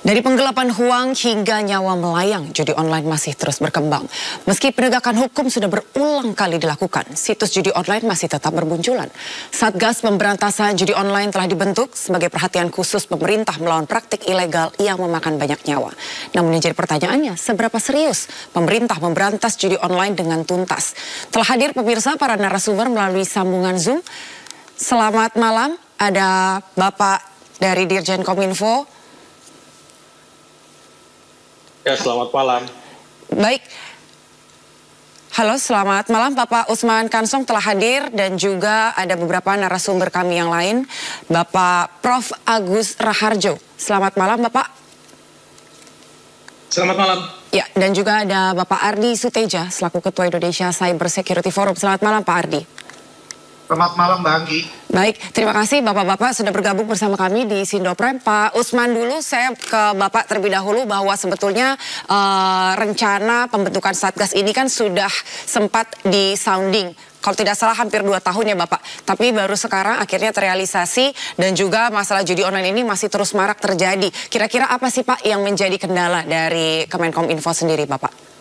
Dari penggelapan uang hingga nyawa melayang, judi online masih terus berkembang. Meski penegakan hukum sudah berulang kali dilakukan, situs judi online masih tetap bermunculan. Satgas Pemberantasan Judi Online telah dibentuk sebagai perhatian khusus pemerintah melawan praktik ilegal yang memakan banyak nyawa. Namun yang jadi pertanyaannya, seberapa serius pemerintah memberantas judi online dengan tuntas? Telah hadir pemirsa para narasumber melalui sambungan Zoom. Selamat malam, ada Bapak dari Dirjen Kominfo. Ya, selamat malam. Baik. Halo, selamat malam. Bapak Usman Kansong telah hadir dan juga ada beberapa narasumber kami yang lain. Bapak Prof. Agus Raharjo. Selamat malam, Bapak. Selamat malam. Ya, dan juga ada Bapak Ardi Suteja selaku Ketua Indonesia Cyber Security Forum. Selamat malam, Pak Ardi. Selamat malam, Mbak Anggi. Baik, terima kasih Bapak-Bapak sudah bergabung bersama kami di Sindoprime. Pak Usman dulu, saya ke Bapak terlebih dahulu bahwa sebetulnya rencana pembentukan Satgas ini kan sudah sempat di-sounding. Kalau tidak salah hampir 2 tahun ya Bapak. Tapi baru sekarang akhirnya terrealisasi dan juga masalah judi online ini masih terus marak terjadi. Kira-kira apa sih Pak yang menjadi kendala dari Kemenkominfo sendiri Bapak?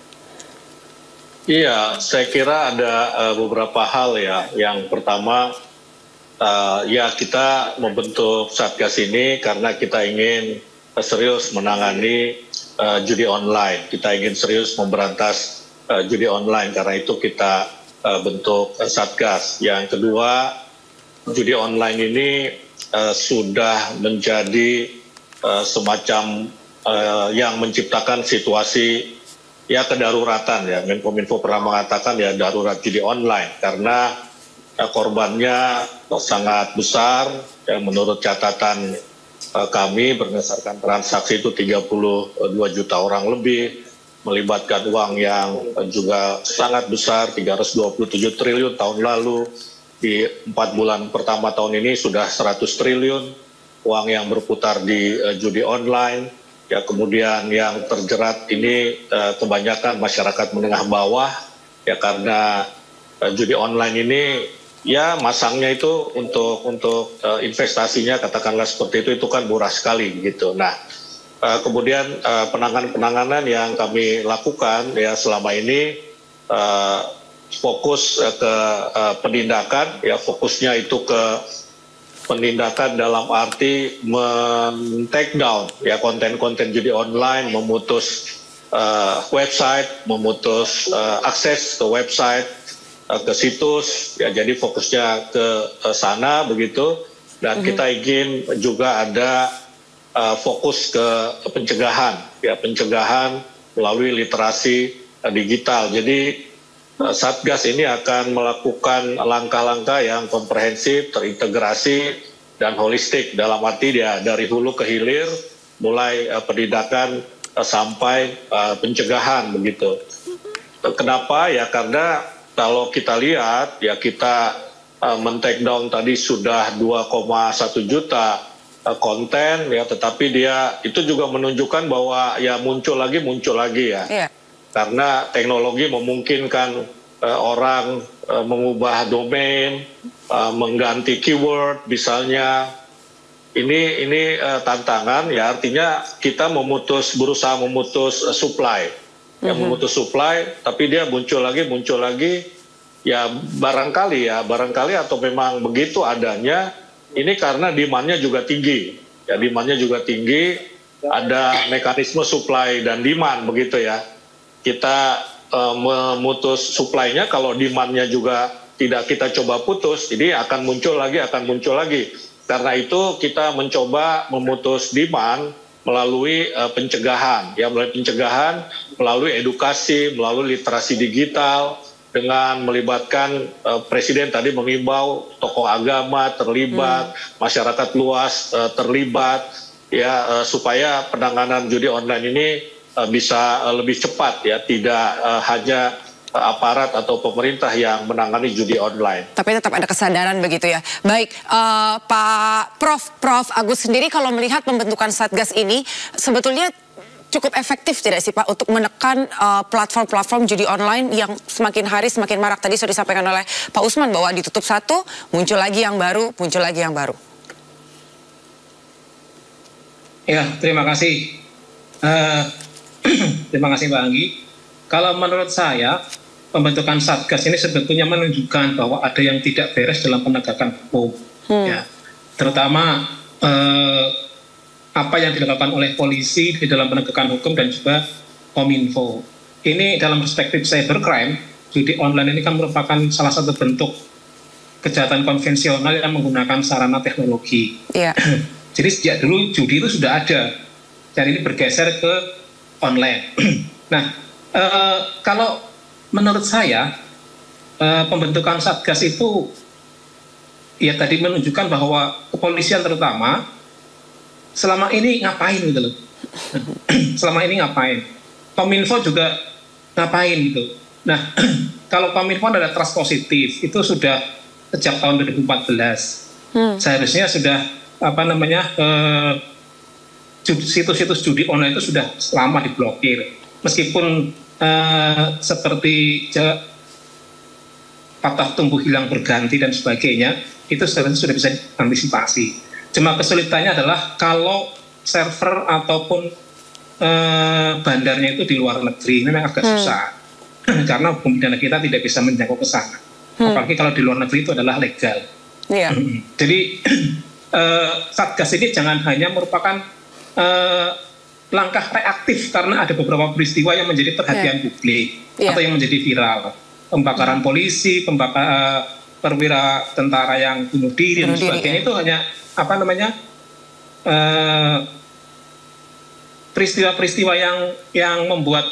Iya, saya kira ada beberapa hal ya. Yang pertama, ya kita membentuk Satgas ini karena kita ingin serius menangani judi online. Kita ingin serius memberantas judi online, karena itu kita bentuk Satgas. Yang kedua, judi online ini sudah menjadi semacam yang menciptakan situasi ya kedaruratan ya. Menkominfo pernah mengatakan ya darurat judi online karena korbannya sangat besar ya, menurut catatan kami berdasarkan transaksi itu 32 juta orang lebih, melibatkan uang yang juga sangat besar 327 triliun tahun lalu. Di 4 bulan pertama tahun ini sudah 100 triliun uang yang berputar di judi online. Ya, kemudian yang terjerat ini kebanyakan masyarakat menengah bawah ya, karena judi online ini ya masangnya itu untuk investasinya katakanlah seperti itu kan murah sekali gitu. Nah, kemudian penanganan yang kami lakukan ya selama ini fokus ke penindakan ya, fokusnya itu ke penindakan dalam arti men-take down ya konten-konten judi online, memutus website, memutus akses ke website, ke situs ya, jadi fokusnya ke sana begitu. Dan kita ingin juga ada fokus ke pencegahan ya, pencegahan melalui literasi digital. Jadi Satgas ini akan melakukan langkah-langkah yang komprehensif, terintegrasi, dan holistik. Dalam arti dia dari hulu ke hilir, mulai penindakan sampai pencegahan begitu. Kenapa? Ya karena kalau kita lihat, ya kita men-take down tadi sudah 2,1 juta konten, ya, tetapi dia itu juga menunjukkan bahwa ya muncul lagi ya. Yeah. Karena teknologi memungkinkan orang mengubah domain, mengganti keyword, misalnya ini tantangan ya, artinya kita berusaha memutus supply, yang memutus supply, tapi dia muncul lagi, ya barangkali atau memang begitu adanya, ini karena demand-nya juga tinggi, ya demand-nya juga tinggi, ada mekanisme supply dan demand begitu ya. Kita memutus supply-nya, kalau demand-nya juga tidak kita coba putus, jadi akan muncul lagi. Karena itu kita mencoba memutus demand melalui pencegahan, ya melalui edukasi, melalui literasi digital, dengan melibatkan Presiden tadi mengimbau tokoh agama terlibat, masyarakat luas terlibat, ya supaya penanganan judi online ini bisa lebih cepat ya, tidak hanya aparat atau pemerintah yang menangani judi online. Tapi tetap ada kesadaran begitu ya. Baik, Pak Prof. Agus sendiri kalau melihat pembentukan Satgas ini sebetulnya cukup efektif tidak sih Pak untuk menekan platform-platform judi online yang semakin hari semakin marak? Tadi sudah disampaikan oleh Pak Usman bahwa ditutup satu, muncul lagi yang baru. Ya, terima kasih. Terima kasih Mbak Anggi. Kalau menurut saya, pembentukan Satgas ini sebetulnya menunjukkan bahwa ada yang tidak beres dalam penegakan hukum, ya. Terutama apa yang dilakukan oleh polisi di dalam penegakan hukum dan juga Kominfo. Ini dalam perspektif cybercrime, judi online ini kan merupakan salah satu bentuk kejahatan konvensional yang menggunakan sarana teknologi. Yeah. Jadi sejak dulu judi itu sudah ada, dan ini bergeser ke online. Nah, kalau menurut saya pembentukan Satgas itu ya tadi menunjukkan bahwa kepolisian terutama selama ini ngapain gitu loh. Selama ini ngapain? Kominfo juga ngapain gitu. Nah, kalau Kominfo ada trust positif itu sudah sejak tahun 2014. Seharusnya sudah situs-situs judi online itu sudah lama diblokir. Meskipun seperti patah tumbuh hilang berganti dan sebagainya, itu sebenarnya sudah bisa diantisipasi. Cuma kesulitannya adalah kalau server ataupun bandarnya itu di luar negeri, ini memang agak susah. Karena hukum pidana kita tidak bisa menjangkau ke sana. Apalagi kalau di luar negeri itu adalah legal. Yeah. Jadi Satgas ini jangan hanya merupakan langkah reaktif karena ada beberapa peristiwa yang menjadi perhatian publik atau yang menjadi viral, pembakaran polisi, perwira tentara yang bunuh diri dan sebagainya, itu hanya peristiwa-peristiwa yang membuat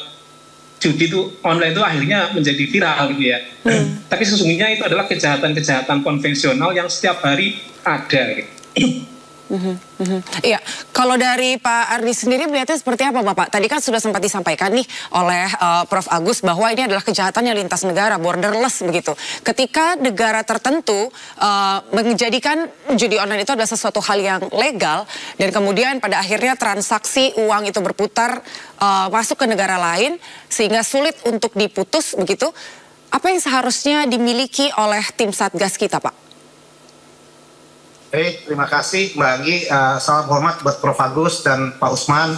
judi itu online itu akhirnya menjadi viral gitu ya. Tapi sesungguhnya itu adalah kejahatan-kejahatan konvensional yang setiap hari ada gitu. Iya, kalau dari Pak Ardi sendiri melihatnya seperti apa Bapak? Tadi kan sudah sempat disampaikan nih oleh Prof. Agus bahwa ini adalah kejahatan yang lintas negara, borderless begitu. Ketika negara tertentu menjadikan judi online itu adalah sesuatu hal yang legal dan kemudian pada akhirnya transaksi uang itu berputar masuk ke negara lain sehingga sulit untuk diputus begitu. Apa yang seharusnya dimiliki oleh tim Satgas kita, Pak? Terima kasih Mbak Anggi. Salam hormat buat Prof. Agus dan Pak Usman.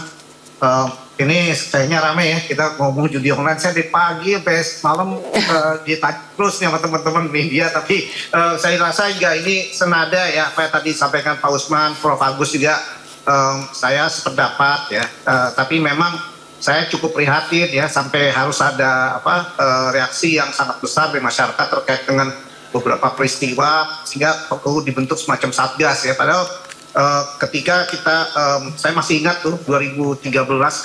Ini kayaknya rame ya, kita ngomong judi online. Saya di pagi sampai malam ditanya terus nih sama teman-teman media, tapi saya rasa juga ini senada ya, apa yang tadi disampaikan Pak Usman, Prof. Agus juga, saya sependapat ya. Tapi memang saya cukup prihatin ya, sampai harus ada reaksi yang sangat besar dari masyarakat terkait dengan beberapa peristiwa sehingga perlu dibentuk semacam Satgas ya. Padahal ketika kita, saya masih ingat tuh 2013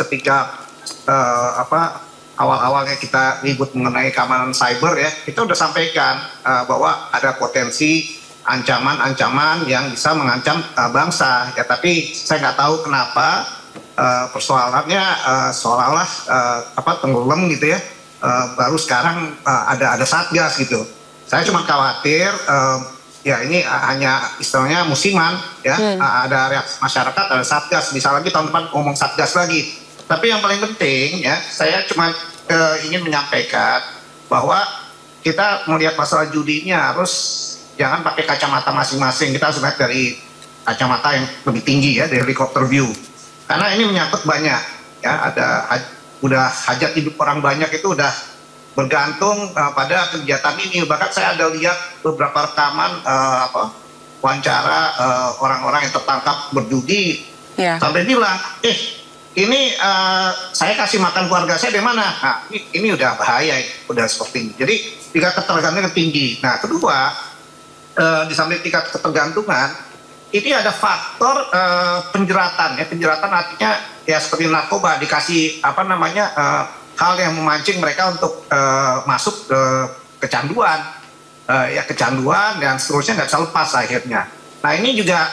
ketika awal-awalnya kita ribut mengenai keamanan cyber ya, kita udah sampaikan bahwa ada potensi ancaman-ancaman yang bisa mengancam bangsa ya. Tapi saya nggak tahu kenapa persoalannya seolah-olah tenggelam gitu ya. Baru sekarang ada Satgas gitu. Saya cuma khawatir ya ini hanya istilahnya musiman ya, ada reaksi masyarakat, ada Satgas, bisa lagi tahun depan ngomong Satgas lagi. Tapi yang paling penting ya, saya cuma ingin menyampaikan bahwa kita melihat masalah judinya harus jangan pakai kacamata masing-masing, kita harus lihat dari kacamata yang lebih tinggi ya, dari helikopter view. Karena ini menyangkut banyak ya, udah hajat hidup orang banyak itu udah bergantung pada kegiatan ini. Bahkan saya ada lihat beberapa rekaman wawancara orang-orang yang tertangkap berjudi, sampai bilang, ini saya kasih makan keluarga saya di mana? Nah, ini udah bahaya, udah seperti ini. Jadi tingkat ketergantungan tinggi. Nah, kedua, di samping tingkat ketergantungan, ini ada faktor penjeratan ya. Penjeratan artinya ya seperti narkoba, dikasih hal yang memancing mereka untuk masuk ke kecanduan, kecanduan dan seterusnya nggak bisa lepas akhirnya. Nah ini juga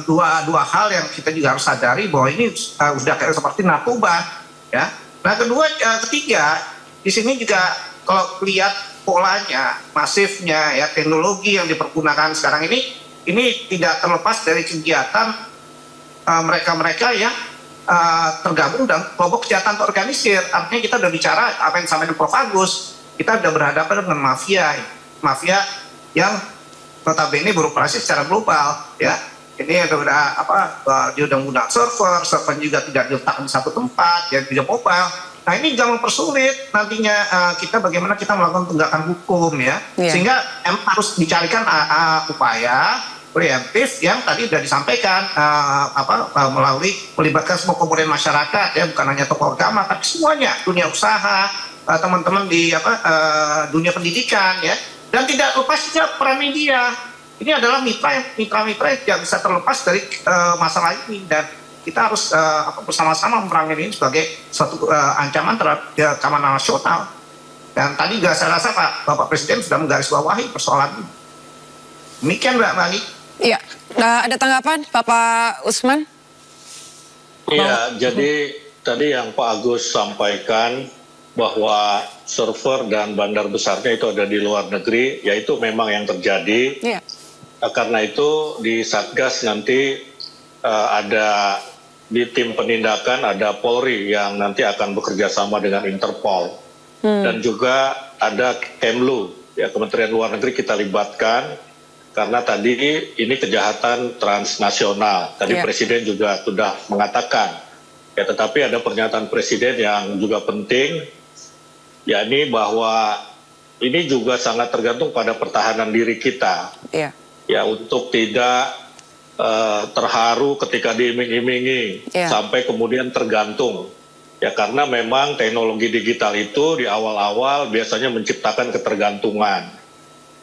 dua hal yang kita juga harus sadari bahwa ini sudah kayak seperti narkoba, ya. Nah ketiga di sini juga kalau lihat polanya, masifnya ya teknologi yang dipergunakan sekarang ini tidak terlepas dari kegiatan mereka-mereka yang tergabung dalam kelompok kejahatan terorganisir. Artinya kita udah bicara apa yang disampaikan Prof. Agus, kita udah berhadapan dengan mafia yang notabene beroperasi secara global ya. Ini udah dia udah menggunakan server juga tidak diletakkan di satu tempat, ya tidak mobile. Nah ini jangan mempersulit nantinya kita bagaimana kita melakukan penegakan hukum ya, sehingga harus dicarikan upaya preemptif yang tadi sudah disampaikan melalui melibatkan semua komponen masyarakat ya, bukan hanya tokoh agama tapi semuanya, dunia usaha, teman-teman di dunia pendidikan ya, dan tidak lepas juga peran media. Ini adalah mitra yang tidak bisa terlepas dari masalah ini, dan kita harus bersama-sama memerangi ini sebagai suatu ancaman terhadap keamanan nasional. Dan tadi juga saya rasa Bapak Presiden sudah menggarisbawahi persoalan ini. Demikian Mbak Mani. Iya, ada tanggapan Bapak Usman? Iya, jadi tadi yang Pak Agus sampaikan bahwa server dan bandar besarnya itu ada di luar negeri, yaitu memang yang terjadi. Iya. Karena itu di Satgas nanti ada di tim penindakan ada Polri yang nanti akan bekerja sama dengan Interpol. Dan juga ada Kemlu, ya Kementerian Luar Negeri kita libatkan, karena tadi ini kejahatan transnasional. Tadi Presiden juga sudah mengatakan, ya tetapi ada pernyataan Presiden yang juga penting, yakni bahwa ini juga sangat tergantung pada pertahanan diri kita. Ya untuk tidak terharu ketika diiming-imingi sampai kemudian tergantung. Ya karena memang teknologi digital itu di awal-awal biasanya menciptakan ketergantungan.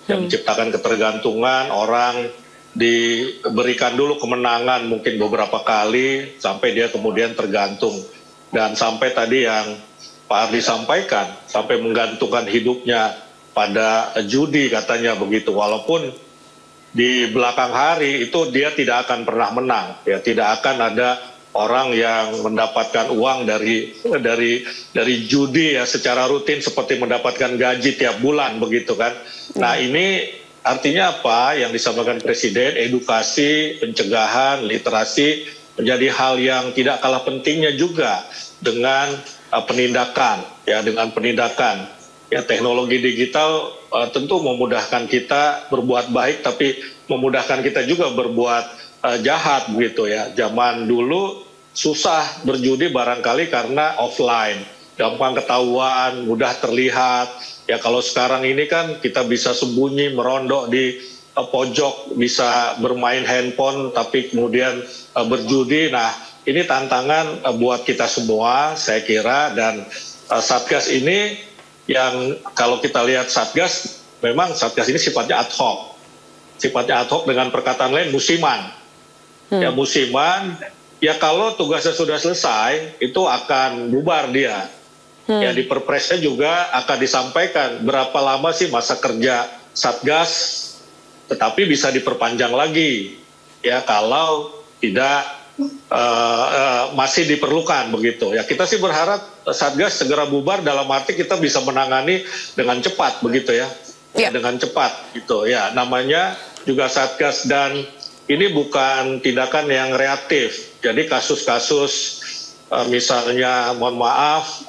Ya, menciptakan ketergantungan, orang diberikan dulu kemenangan mungkin beberapa kali sampai dia kemudian tergantung. Dan sampai tadi yang Pak Ardi sampaikan, sampai menggantungkan hidupnya pada judi katanya begitu, walaupun di belakang hari itu dia tidak akan pernah menang, ya tidak akan ada orang yang mendapatkan uang dari judi ya secara rutin seperti mendapatkan gaji tiap bulan begitu kan. Nah ini artinya apa yang disampaikan Presiden, edukasi, pencegahan, literasi menjadi hal yang tidak kalah pentingnya juga dengan penindakan ya, dengan penindakan. Ya teknologi digital tentu memudahkan kita berbuat baik, tapi memudahkan kita juga berbuat jahat begitu ya. Zaman dulu susah berjudi barangkali karena offline, gampang ketahuan, mudah terlihat. Ya kalau sekarang ini kan kita bisa sembunyi, merondok di pojok, bisa bermain handphone, tapi kemudian berjudi. Nah ini tantangan buat kita semua saya kira, dan Satgas ini yang kalau kita lihat Satgas, memang Satgas ini sifatnya ad hoc. Sifatnya ad hoc dengan perkataan lain musiman. Ya musiman, ya kalau tugasnya sudah selesai, itu akan bubar dia. Ya di perpresnya juga akan disampaikan berapa lama sih masa kerja Satgas, tetapi bisa diperpanjang lagi. Ya kalau tidak masih diperlukan begitu. Ya kita sih berharap Satgas segera bubar dalam arti kita bisa menangani dengan cepat begitu ya. Dengan cepat gitu ya. Namanya juga Satgas dan ini bukan tindakan yang reaktif. Jadi kasus-kasus misalnya mohon maaf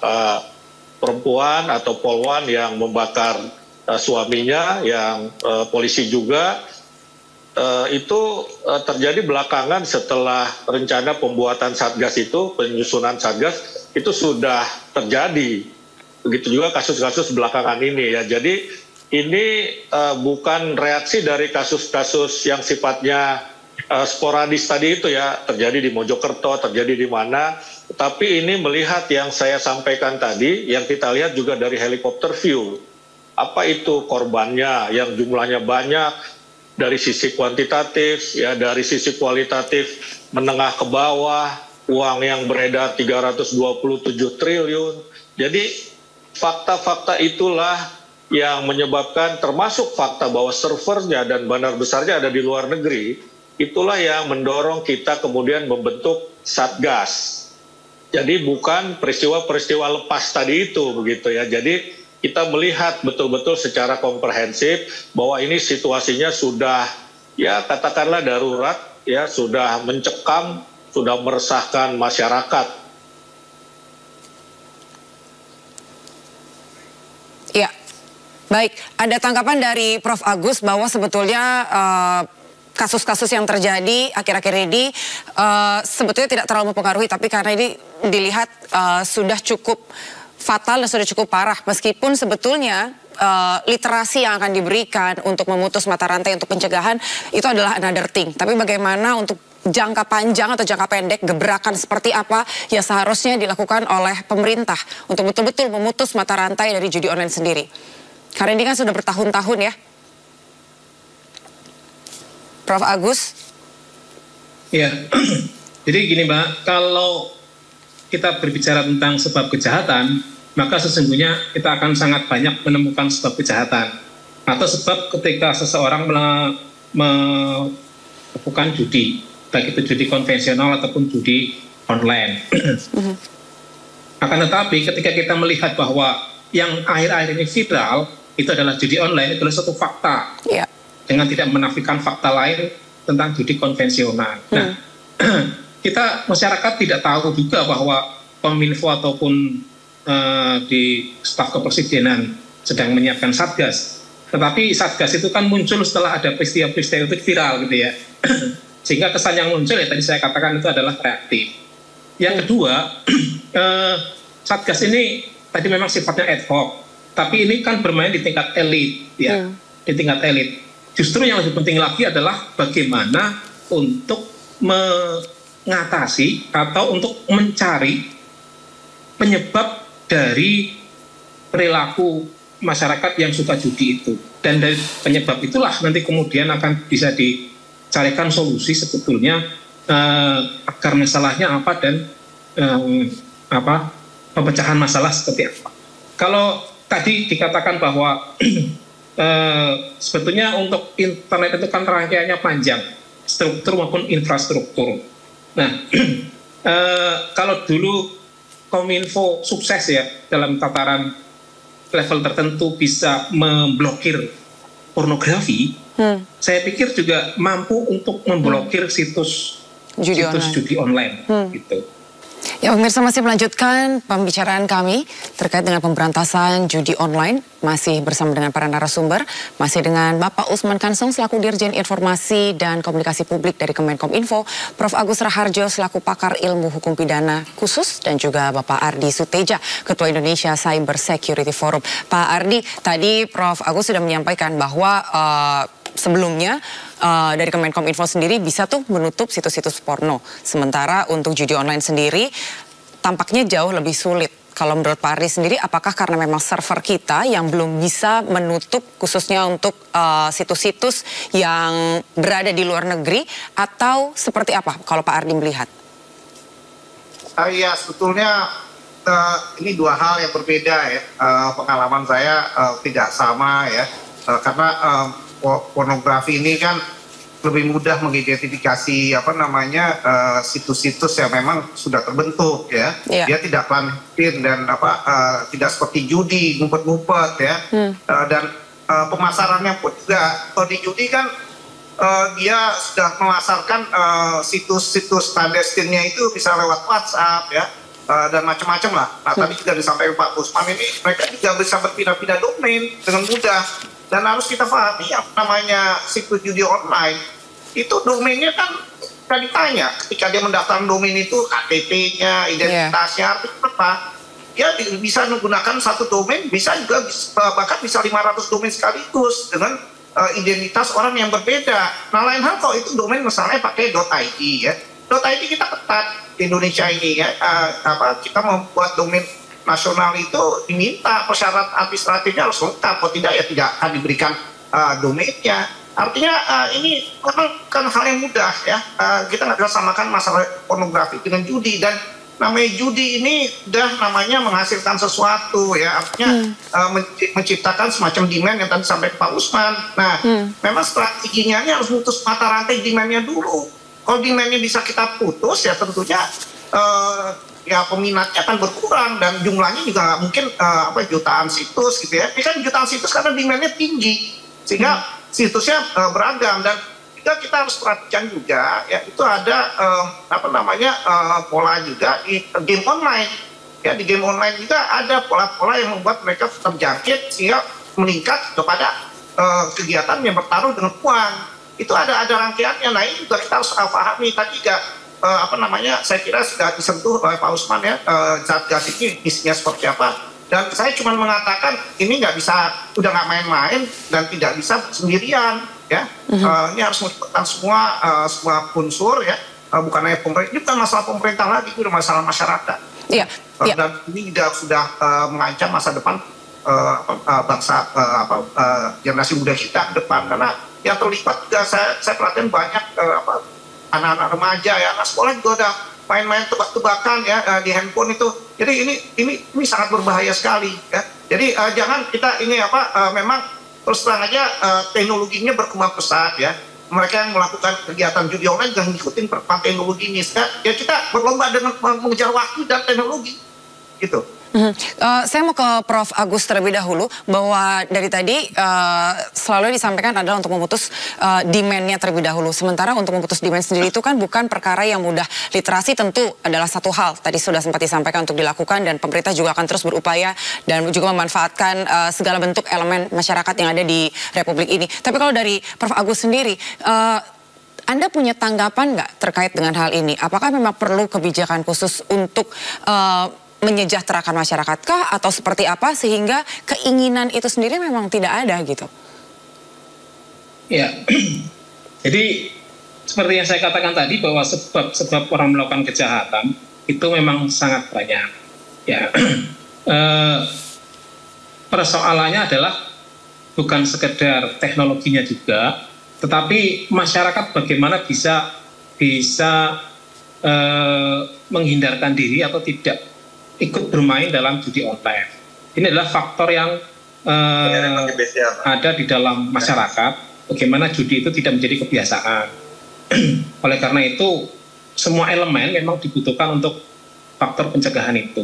perempuan atau polwan yang membakar suaminya yang polisi juga itu terjadi belakangan setelah rencana pembuatan Satgas itu, penyusunan Satgas itu sudah terjadi. Begitu juga kasus-kasus belakangan ini ya. Jadi ini bukan reaksi dari kasus-kasus yang sifatnya sporadis tadi itu ya, terjadi di Mojokerto, terjadi di mana. Tapi ini melihat yang saya sampaikan tadi, yang kita lihat juga dari helikopter view. Apa itu korbannya yang jumlahnya banyak, dari sisi kuantitatif, ya dari sisi kualitatif menengah ke bawah, uang yang beredar 327 triliun. Jadi fakta-fakta itulah yang menyebabkan, termasuk fakta bahwa servernya dan bandar besarnya ada di luar negeri, itulah yang mendorong kita kemudian membentuk Satgas. Jadi bukan peristiwa-peristiwa lepas tadi itu begitu ya. Jadi kita melihat betul-betul secara komprehensif bahwa ini situasinya sudah ya katakanlah darurat ya, sudah mencekam, sudah meresahkan masyarakat. Ya, baik. Ada tanggapan dari Prof. Agus bahwa sebetulnya kasus-kasus yang terjadi akhir-akhir ini sebetulnya tidak terlalu mempengaruhi, tapi karena ini dilihat sudah cukup fatal dan sudah cukup parah, meskipun sebetulnya literasi yang akan diberikan untuk memutus mata rantai untuk pencegahan itu adalah another thing. Tapi bagaimana untuk jangka panjang atau jangka pendek, gebrakan seperti apa yang seharusnya dilakukan oleh pemerintah untuk betul-betul memutus mata rantai dari judi online sendiri. Karena ini kan sudah bertahun-tahun ya. Prof. Agus? Ya, jadi gini Mbak, kalau kita berbicara tentang sebab kejahatan, maka sesungguhnya kita akan sangat banyak menemukan sebab kejahatan. Atau sebab ketika seseorang melakukan judi, baik itu judi konvensional ataupun judi online. Akan tetapi ketika kita melihat bahwa yang akhir-akhir ini viral, itu adalah judi online, itu adalah suatu fakta. Yeah. Dengan tidak menafikan fakta lain tentang judi konvensional. Nah, kita masyarakat tidak tahu juga bahwa Kominfo ataupun di staf kepresidenan sedang menyiapkan satgas. Tetapi satgas itu kan muncul setelah ada peristiwa-peristiwa itu viral gitu ya. Sehingga kesan yang muncul ya tadi saya katakan itu adalah reaktif. Yang kedua, satgas ini tadi memang sifatnya ad hoc, tapi ini kan bermain di tingkat elit ya, di tingkat elit. Justru yang lebih penting lagi adalah bagaimana untuk mengatasi atau untuk mencari penyebab dari perilaku masyarakat yang suka judi itu. Dan dari penyebab itulah nanti kemudian akan bisa dicarikan solusi sebetulnya akar masalahnya apa dan pemecahan masalah seperti apa. Kalau tadi dikatakan bahwa sebetulnya untuk internet itu kan rangkaiannya panjang, struktur maupun infrastruktur. Nah, kalau dulu Kominfo sukses ya dalam tataran level tertentu bisa memblokir pornografi, saya pikir juga mampu untuk memblokir situs judi online gitu. Ya, pemirsa, masih melanjutkan pembicaraan kami terkait dengan pemberantasan judi online. Masih bersama dengan para narasumber, masih dengan Bapak Usman Kansong selaku Dirjen Informasi dan Komunikasi Publik dari Kemenkominfo, Prof. Agus Raharjo selaku pakar ilmu hukum pidana khusus, dan juga Bapak Ardi Suteja, Ketua Indonesia Cyber Security Forum. Pak Ardi, tadi Prof. Agus sudah menyampaikan bahwa sebelumnya dari Kemenkominfo sendiri bisa tuh menutup situs-situs porno. Sementara untuk judi online sendiri tampaknya jauh lebih sulit. Kalau menurut Pak Ardi sendiri, apakah karena memang server kita yang belum bisa menutup khususnya untuk situs-situs yang berada di luar negeri, atau seperti apa kalau Pak Ardi melihat? Ya, sebetulnya ini dua hal yang berbeda ya. Pengalaman saya tidak sama ya, karena pornografi ini kan lebih mudah mengidentifikasi situs-situs yang memang sudah terbentuk ya. Dia tidak clandestin dan tidak seperti judi ngumpet-ngumpet ya. Dan pemasarannya pun juga kalau di judi kan dia sudah memasarkan situs-situs clandestinnya itu bisa lewat WhatsApp ya. Dan macam-macam lah. Nah, tadi juga disampaikan Pak Usman, ini mereka juga bisa berpindah-pindah domain dengan mudah. Dan harus kita pahami yang namanya situs judi online itu domainnya kan ditanya ketika dia mendaftar domain itu KTP-nya, identitasnya, artinya apa? Dia bisa menggunakan satu domain, bisa juga bahkan bisa 500 domain sekaligus dengan identitas orang yang berbeda. Nah, lain hal kalau itu domain misalnya pakai .id ya. .id kita ketat di Indonesia ini ya. Kita membuat domain nasional itu diminta persyarat administratifnya harus lengkap, kalau tidak ya tidak akan diberikan domainnya. Artinya ini memang kan hal yang mudah ya. Kita nggak bisa samakan masalah pornografi dengan judi, dan namanya judi ini udah namanya menghasilkan sesuatu ya, artinya menciptakan semacam demand yang tadi sampai Pak Usman. Nah, memang strateginya ini harus putus mata rantai demandnya dulu. Kalau demandnya bisa kita putus ya tentunya ya peminatnya akan berkurang, dan jumlahnya juga nggak mungkin jutaan situs gitu ya. Ini kan jutaan situs karena demandnya tinggi, sehingga situsnya beragam. Dan juga kita harus perhatikan juga ya, itu ada pola juga di game online ya. Di game online juga ada pola-pola yang membuat mereka terjangkit sehingga meningkat kepada kegiatan yang bertaruh dengan uang. itu ada rangkaiannya. Nah ini juga kita harus pahami tadi juga saya kira sudah disentuh oleh Pak Usman ya, Satgas ini isinya seperti apa. Dan saya cuma mengatakan ini nggak bisa, udah nggak main-main dan tidak bisa sendirian ya. Ini harus melibatkan semua unsur ya, bukan hanya pemerintah. Ini bukan masalah pemerintah lagi, itu udah masalah masyarakat. Iya. Dan ini sudah mengancam masa depan bangsa generasi muda kita ke depan, karena yang terlibat juga saya perhatian banyak anak-anak remaja ya, anak sekolah juga udah main-main tebak-tebakan ya di handphone itu. Jadi ini sangat berbahaya sekali ya. Jadi jangan kita ini memang terus terang aja teknologinya berkembang pesat ya. Mereka yang melakukan kegiatan judi online jangan ngikutin perkembangan teknologi ini. Ya kita berlomba dengan mengejar waktu dan teknologi gitu. Saya mau ke Prof. Agus terlebih dahulu, bahwa dari tadi selalu disampaikan adalah untuk memutus demand-nya terlebih dahulu. Sementara untuk memutus demand sendiri itu kan bukan perkara yang mudah. Literasi tentu adalah satu hal, tadi sudah sempat disampaikan untuk dilakukan, dan pemerintah juga akan terus berupaya dan juga memanfaatkan segala bentuk elemen masyarakat yang ada di Republik ini. Tapi kalau dari Prof. Agus sendiri, Anda punya tanggapan nggak terkait dengan hal ini? Apakah memang perlu kebijakan khusus untuk menyejahterakan masyarakat kah, atau seperti apa sehingga keinginan itu sendiri memang tidak ada gitu? Ya, jadi seperti yang saya katakan tadi bahwa sebab orang melakukan kejahatan itu memang sangat banyak. Ya, persoalannya adalah bukan sekedar teknologinya juga, tetapi masyarakat bagaimana bisa menghindarkan diri atau tidak ikut bermain dalam judi online. Ini adalah faktor yang ada di dalam masyarakat, bagaimana judi itu tidak menjadi kebiasaan. Oleh karena itu, semua elemen memang dibutuhkan untuk faktor pencegahan itu.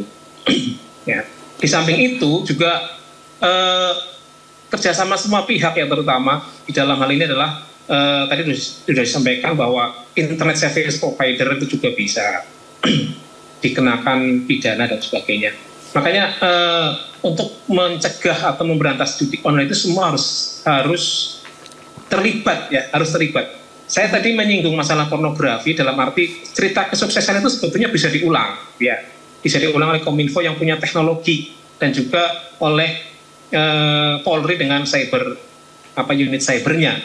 Ya. Di samping itu juga kerjasama semua pihak, yang terutama di dalam hal ini adalah tadi sudah disampaikan bahwa internet service provider itu juga bisa dikenakan pidana dan sebagainya. Makanya untuk mencegah atau memberantas judi online itu semua harus terlibat ya, harus terlibat. Saya tadi menyinggung masalah pornografi dalam arti cerita kesuksesan itu sebetulnya bisa diulang ya. Bisa diulang oleh Kominfo yang punya teknologi, dan juga oleh Polri dengan unit cybernya.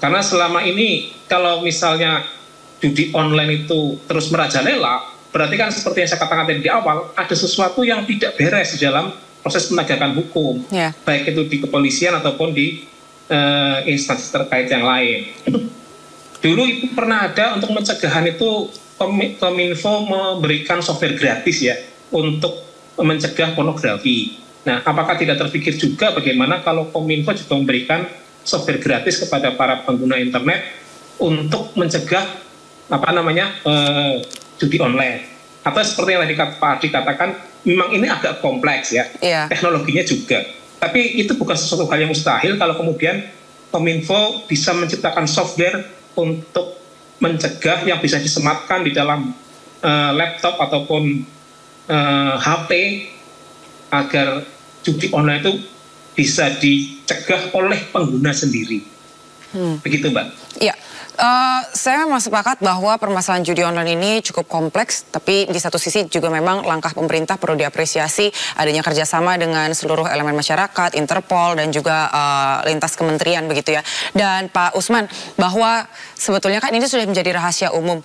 Karena selama ini kalau misalnya judi online itu terus merajalela, berarti kan seperti yang saya katakan tadi di awal, ada sesuatu yang tidak beres di dalam proses penegakan hukum, baik itu di kepolisian ataupun di instansi terkait yang lain. Dulu itu pernah ada untuk pencegahan itu, Kominfo memberikan software gratis ya untuk mencegah pornografi. Nah, apakah tidak terpikir juga bagaimana kalau Kominfo juga memberikan software gratis kepada para pengguna internet untuk mencegah judi online? Atau seperti yang tadi Pak Adi katakan, memang ini agak kompleks ya, teknologinya juga. Tapi itu bukan sesuatu hal yang mustahil kalau kemudian Kominfo bisa menciptakan software untuk mencegah yang bisa disematkan di dalam laptop ataupun HP, agar judi online itu bisa dicegah oleh pengguna sendiri. Begitu Mbak? Iya. Saya memang sepakat bahwa permasalahan judi online ini cukup kompleks, tapi di satu sisi juga memang langkah pemerintah perlu diapresiasi, adanya kerjasama dengan seluruh elemen masyarakat, Interpol, dan juga lintas kementerian begitu ya. Dan Pak Usman, bahwa sebetulnya kan ini sudah menjadi rahasia umum,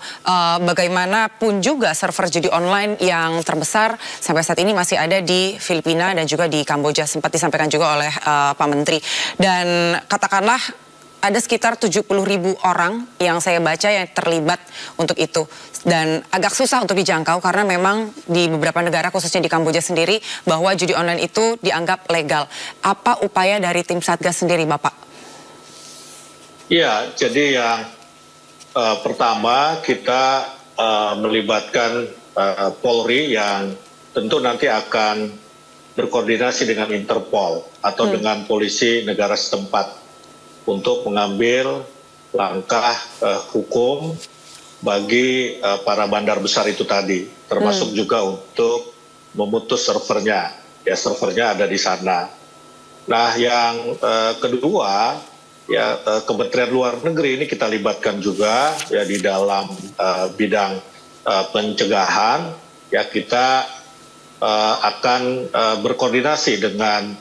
bagaimanapun juga server judi online yang terbesar sampai saat ini masih ada di Filipina dan juga di Kamboja, sempat disampaikan juga oleh Pak Menteri. Dan katakanlah ada sekitar 70.000 orang yang saya baca yang terlibat untuk itu. Dan agak susah untuk dijangkau karena memang di beberapa negara, khususnya di Kamboja sendiri, bahwa judi online itu dianggap legal. Apa upaya dari tim Satgas sendiri, Bapak? Ya, jadi yang pertama kita melibatkan Polri yang tentu nanti akan berkoordinasi dengan Interpol atau dengan polisi negara setempat untuk mengambil langkah hukum bagi para bandar besar itu tadi, termasuk juga untuk memutus servernya. Ya, servernya ada di sana. Nah, yang kedua, ya Kementerian Luar Negeri ini kita libatkan juga ya di dalam bidang pencegahan. Ya kita akan berkoordinasi dengan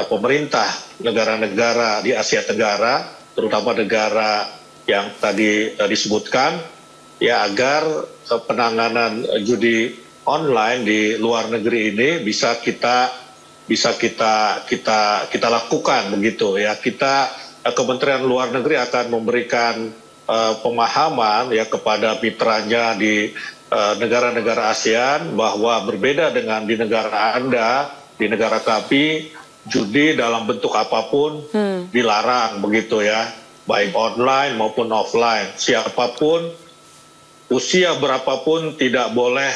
pemerintah negara-negara di Asia Tenggara, terutama negara yang tadi disebutkan, ya agar penanganan judi online di luar negeri ini bisa kita lakukan begitu ya. Kementerian Luar Negeri akan memberikan pemahaman ya kepada mitranya di negara-negara ASEAN bahwa berbeda dengan di negara Anda, di negara kami, judi dalam bentuk apapun dilarang begitu ya, baik online maupun offline. Siapapun, usia berapapun tidak boleh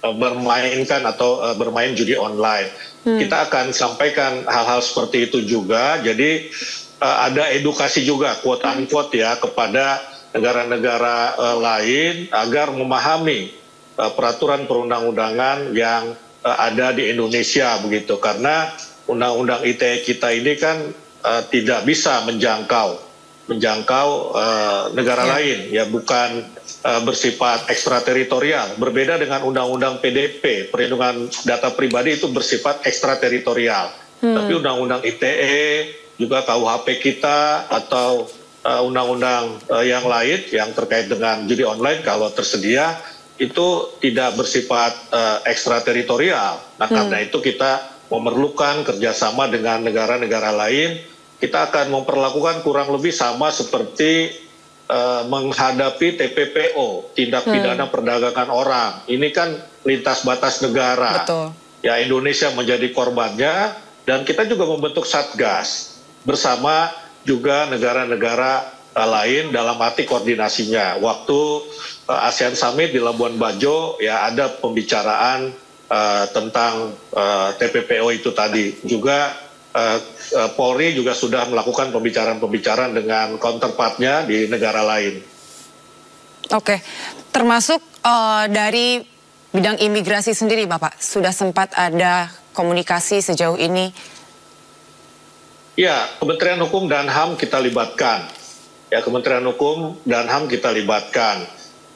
bermainkan atau bermain judi online. Kita akan sampaikan hal-hal seperti itu juga. Jadi ada edukasi juga quote unquote ya kepada negara-negara lain agar memahami peraturan perundang-undangan yang ada di Indonesia begitu. Karena undang-undang ITE kita ini kan tidak bisa menjangkau negara lain ya, bukan bersifat ekstrateritorial. Berbeda dengan undang-undang PDP, perlindungan data pribadi itu bersifat ekstrateritorial. Tapi undang-undang ITE juga KUHP kita atau undang-undang yang lain yang terkait dengan judi online kalau tersedia itu tidak bersifat ekstrateritorial. Nah karena itu kita memerlukan kerjasama dengan negara-negara lain. Kita akan memperlakukan kurang lebih sama seperti menghadapi TPPO, tindak pidana perdagangan orang. Ini kan lintas batas negara. Betul. Ya Indonesia menjadi korbannya dan kita juga membentuk Satgas bersama juga negara-negara lain dalam arti koordinasinya. Waktu ASEAN Summit di Labuan Bajo ya ada pembicaraan tentang TPPO itu tadi. Juga Polri juga sudah melakukan pembicaraan-pembicaraan dengan counterpartnya di negara lain. Oke, termasuk dari bidang imigrasi sendiri Bapak, sudah sempat ada komunikasi sejauh ini? Ya, Kementerian Hukum dan HAM kita libatkan. Ya, Kementerian Hukum dan HAM kita libatkan.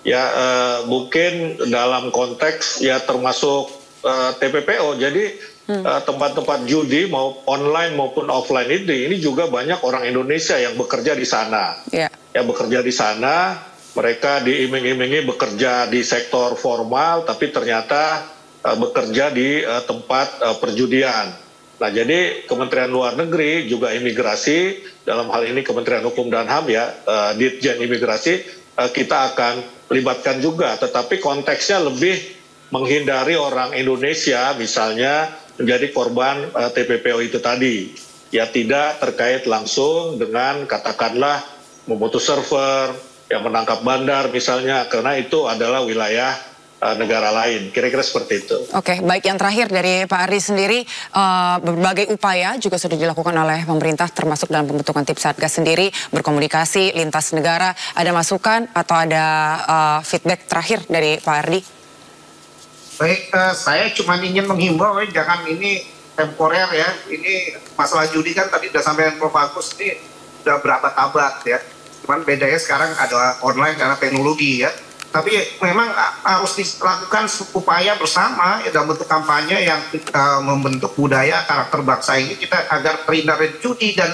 Ya, mungkin dalam konteks ya termasuk TPPO. Jadi tempat-tempat judi mau online maupun offline ini juga banyak orang Indonesia yang bekerja di sana. Ya bekerja di sana, mereka diiming-imingi bekerja di sektor formal, tapi ternyata bekerja di tempat perjudian. Nah, jadi Kementerian Luar Negeri juga imigrasi, dalam hal ini Kementerian Hukum dan HAM ya, Ditjen Imigrasi, kita akan libatkan juga. Tetapi konteksnya lebih menghindari orang Indonesia misalnya menjadi korban TPPO itu tadi. Ya tidak terkait langsung dengan katakanlah memutus server, yang menangkap bandar misalnya, karena itu adalah wilayah negara lain. Kira-kira seperti itu. Oke, baik, yang terakhir dari Pak Ardi sendiri, berbagai upaya juga sudah dilakukan oleh pemerintah termasuk dalam pembentukan tim Satgas sendiri, berkomunikasi lintas negara. Ada masukan atau ada feedback terakhir dari Pak Ardi? Baik, saya cuma ingin menghimbau jangan ini temporer ya. Ini masalah judi kan tadi sudah sampaikan Prof. Agus, ini sudah berabad-abad ya. Cuman bedanya sekarang ada online karena teknologi ya. Tapi memang harus dilakukan upaya bersama ya, dalam bentuk kampanye yang membentuk budaya karakter bangsa ini kita agar terhindar dari judi. Dan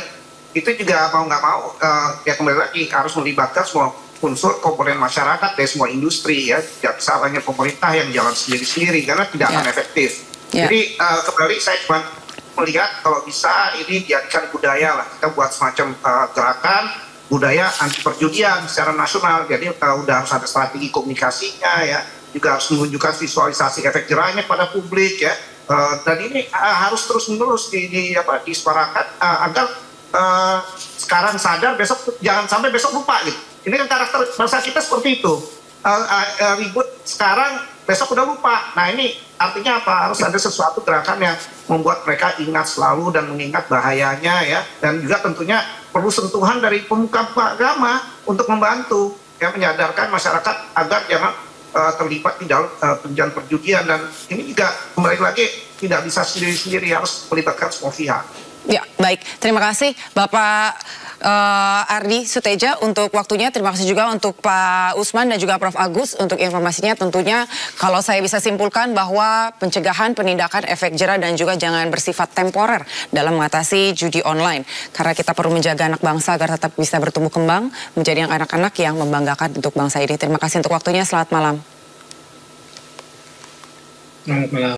itu juga mau nggak mau ya kembali lagi harus melibatkan semua unsur komponen masyarakat dari semua industri ya, tidak bisa hanya pemerintah yang jalan sendiri-sendiri karena tidak akan efektif. Jadi kembali saya cuma melihat kalau bisa ini dijadikan budaya lah, kita buat semacam gerakan budaya anti perjudian secara nasional. Jadi udah harus ada strategi komunikasinya ya, juga harus menunjukkan visualisasi efek jerahnya pada publik ya. Dan ini harus terus-menerus disuarakan agar sekarang sadar, besok jangan sampai besok lupa gitu. Ini kan karakter bangsa kita seperti itu. Ribut sekarang, besok udah lupa. Nah ini artinya apa? Harus ada sesuatu gerakan yang membuat mereka ingat selalu dan mengingat bahayanya ya. Dan juga tentunya perlu sentuhan dari pemuka agama untuk membantu ya, menyadarkan masyarakat agar jangan terlibat di dalam penjualan perjudian. Dan ini juga kembali lagi tidak bisa sendiri-sendiri, harus melibatkan semua pihak. Ya, baik. Terima kasih Bapak Ardi Suteja untuk waktunya. Terima kasih juga untuk Pak Usman dan juga Prof. Agus untuk informasinya. Tentunya kalau saya bisa simpulkan bahwa pencegahan, penindakan, efek jera dan juga jangan bersifat temporer dalam mengatasi judi online. Karena kita perlu menjaga anak bangsa agar tetap bisa bertumbuh kembang menjadi anak-anak yang membanggakan untuk bangsa ini. Terima kasih untuk waktunya. Selamat malam. Selamat malam.